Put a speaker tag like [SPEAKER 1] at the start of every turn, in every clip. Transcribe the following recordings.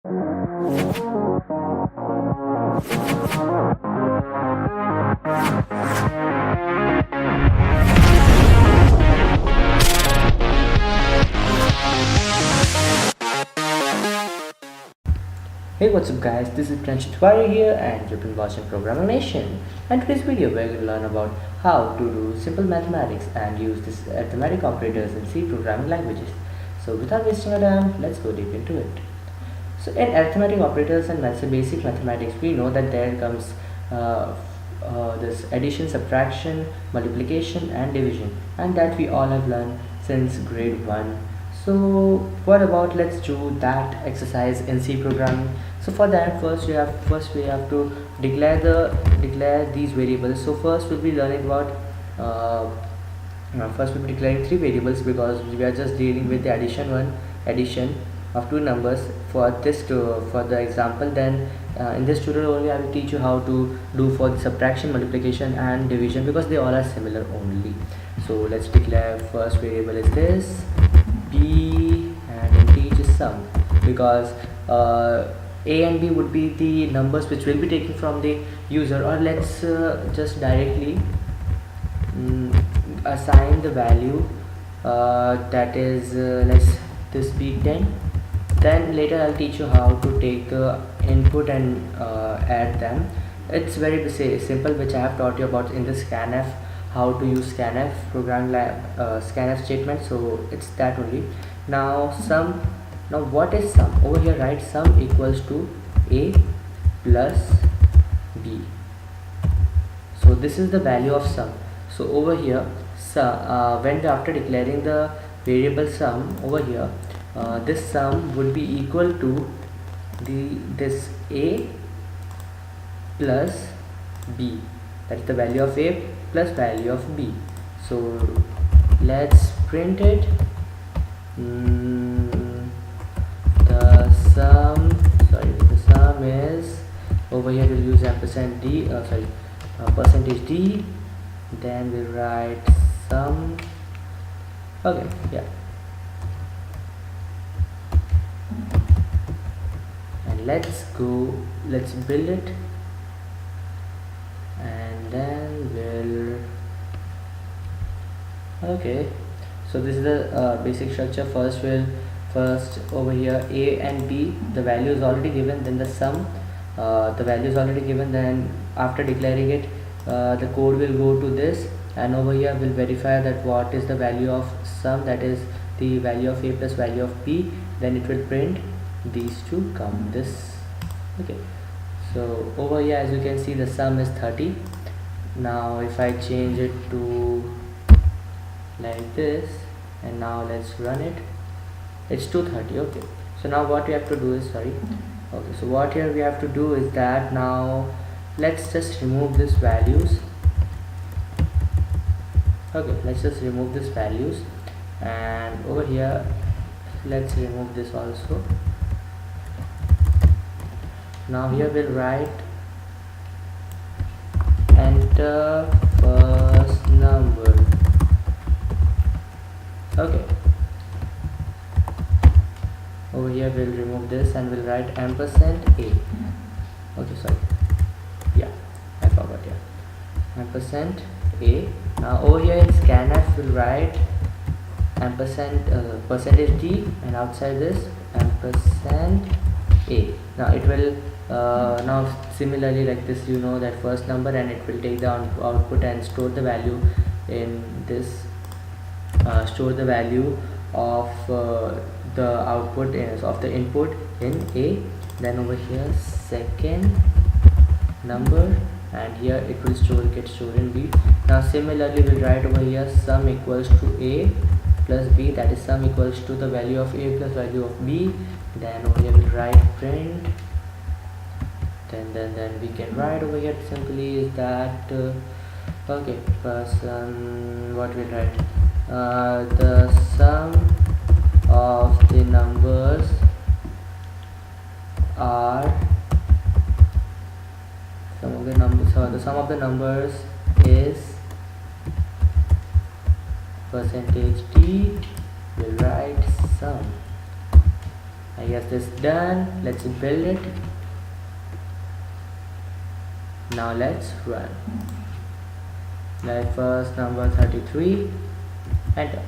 [SPEAKER 1] Hey, what's up guys, this is Pranchit here and you've been watching Program Animation. And today's video we're going to learn about how to do simple mathematics and use this arithmetic operators in C programming languages. So without wasting our time, let's go deep into it. So in arithmetic operators and basic mathematics, we know that there comes this addition, subtraction, multiplication and division, and that we all have learned since grade 1. So what about let's do that exercise in C programming. So for that first we have to declare these variables. So first we'll be learning about first we'll be declaring 3 variables because we are just dealing with the addition of 2 numbers for the example. Then in this tutorial only I will teach you how to do for the subtraction, multiplication and division because they all are similar only. So let's declare first variable is this b and integer sum, because a and b would be the numbers which will be taken from the user, or let's just directly assign the value that is let's this be 10. Then later I'll teach you how to take the input and add them. It's very simple, which I have taught you about in the scanf, how to use scanf program scanf statement. So it's that only. Now sum. Now what is sum? Over here write sum equals to a plus b. So this is the value of sum. So over here when after declaring the variable sum over here, this sum would be equal to this a plus b, that's the value of a plus value of b. So let's print it. The sum is over here. We'll use ampersand d percentage d, then we'll write sum. Okay, yeah, and let's build it, and then okay. So this is the basic structure. First over here a and b, the value is already given, then the sum, the value is already given, then after declaring it the code will go to this, and over here we'll verify that what is the value of sum, that is the value of a plus value of b, then it will print these two come this. Okay, so over here as you can see the sum is 30. Now if I change it to like this, and now let's run it, it's 230. Okay, so now what we have to do is okay, so what here we have to do is that now let's just remove these values. Okay, let's just remove these values, and over here let's remove this also. Now here we'll write enter first number. Okay, over here we'll remove this and we'll write ampersand a. Okay, sorry, yeah, I forgot, yeah, ampersand a. Now over here in scanf we'll write ampersand percentage d, and outside this ampersand a. Now it will now similarly like this, you know, that first number, and it will take the output and store the value in this store the value of the output of the input in a. Then over here second number, and here it will get stored in b. Now similarly we'll write over here sum equals to a plus b, that is sum equals to the value of a plus value of b. Then over here we'll write print, then we can write over here simply is that okay, person, what we'll write, the sum of the numbers are the sum of the numbers is percentage d. We'll write sum. I guess this is done. Let's build it. Now let's run. Like first number 33, enter.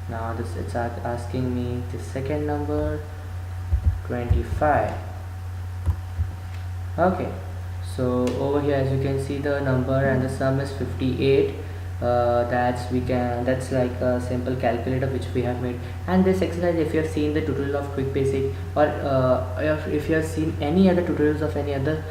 [SPEAKER 1] Now this it's asking me the second number 25. Okay, so over here as you can see the number and the sum is 58. That's like a simple calculator which we have made. And this exercise, if you have seen the tutorial of quick basic, or if you have seen any other tutorials of any other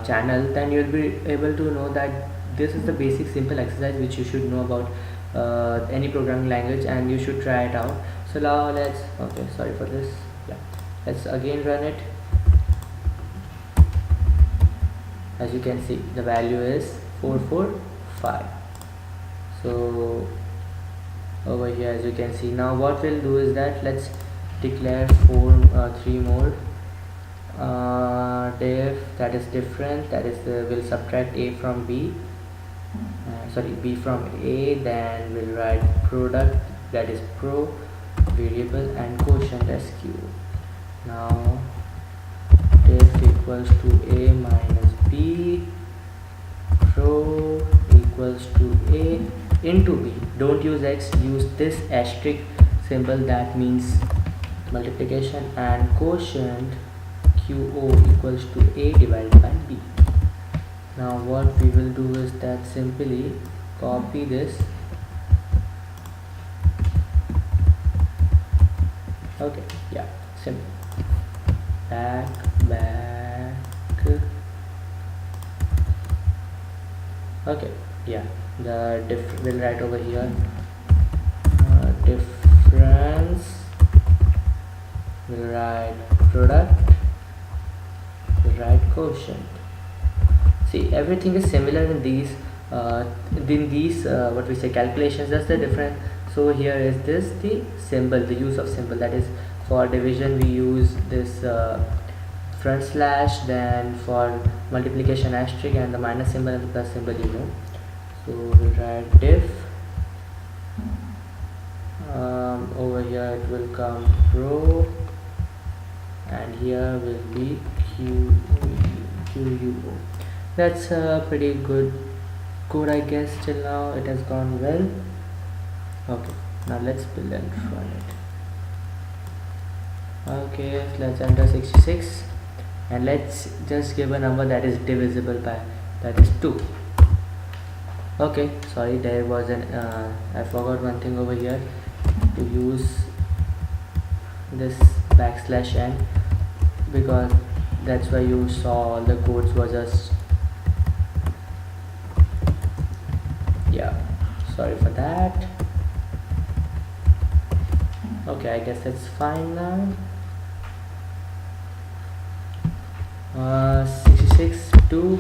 [SPEAKER 1] channel, then you will be able to know that this is the basic simple exercise which you should know about any programming language, and you should try it out. So now let's, okay, sorry for this, yeah, let's again run it. As you can see the value is 445. So over here as you can see, now what we'll do is that let's declare 3 more def, that is different, that is we'll subtract a from b, b from a, then we'll write product, that is pro, variable, and quotient as q. Now def equals to a minus b, pro equals to a into b. Don't use x, use this asterisk symbol, that means multiplication, and quotient qo equals to a divided by b. Now what we will do is that simply copy this. Okay, yeah, simple. Back. Okay, yeah, the we'll write over here difference, we'll write product, we'll write quotient. See, everything is similar in these what we say calculations, that's the difference. So here is this the symbol, the use of symbol, that is for division we use this front slash, then for multiplication asterisk, and the minus symbol and the plus symbol, you know. So we'll write diff, over here it will come pro, and here will be QUO. That's a pretty good code, I guess. Till now it has gone well. Okay, now let's build and run it. Okay, let's enter 66, and let's just give a number that is divisible by, that is 2. Okay, sorry, there was an I forgot one thing over here, to use this \n, because that's why you saw all the codes was just, yeah, sorry for that. Okay, I guess that's fine now. 66 2,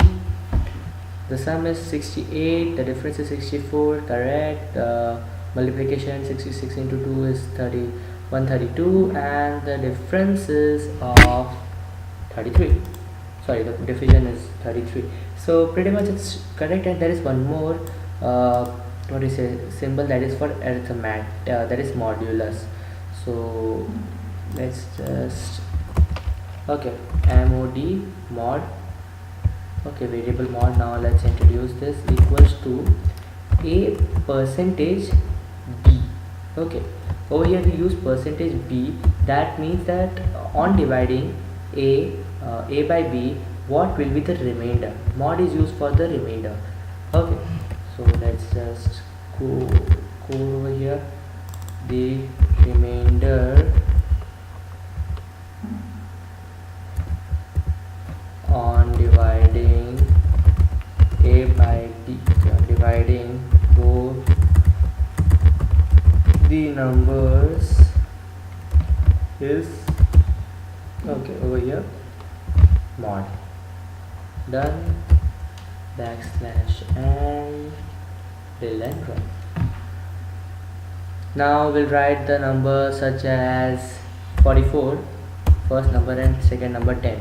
[SPEAKER 1] the sum is 68, the difference is 64, correct. Multiplication 66 into 2 is 132, and the difference is of 33. Sorry, the division is 33. So pretty much it's correct. And there is one more what do you say symbol, that is for arithmetic, that is modulus. So let's just, okay, mod, okay, variable mod. Now let's introduce this, equals to a percentage b. Okay, over here we use percentage b, that means that on dividing a by b, what will be the remainder? Mod is used for the remainder. Okay, so let's just go over here, the remainder on dividing a by b, dividing both the numbers is, okay, over here mod, done, \n, build and run. Now we'll write the number such as 44, first number, and second number 10.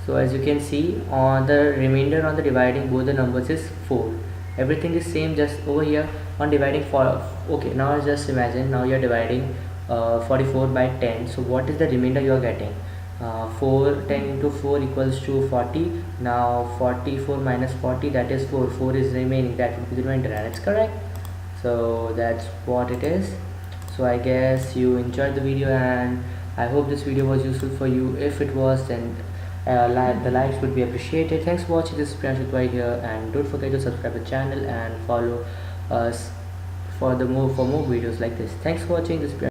[SPEAKER 1] So as you can see, on the remainder on the dividing both the numbers is 4. Everything is same, just over here on dividing 4. Okay, now just imagine, now you're dividing 44 by 10. So what is the remainder you are getting? 4 10 into 4 equals to 40. Now 44 minus 40, that is 4 is remaining, that would be the remainder, and it's correct. So that's what it is. So I guess you enjoyed the video, and I hope this video was useful for you. If it was, then the likes would be appreciated. Thanks for watching. This is Priyanshu right here, and don't forget to subscribe the channel and follow us for more videos like this. Thanks for watching. This is Priyanshu.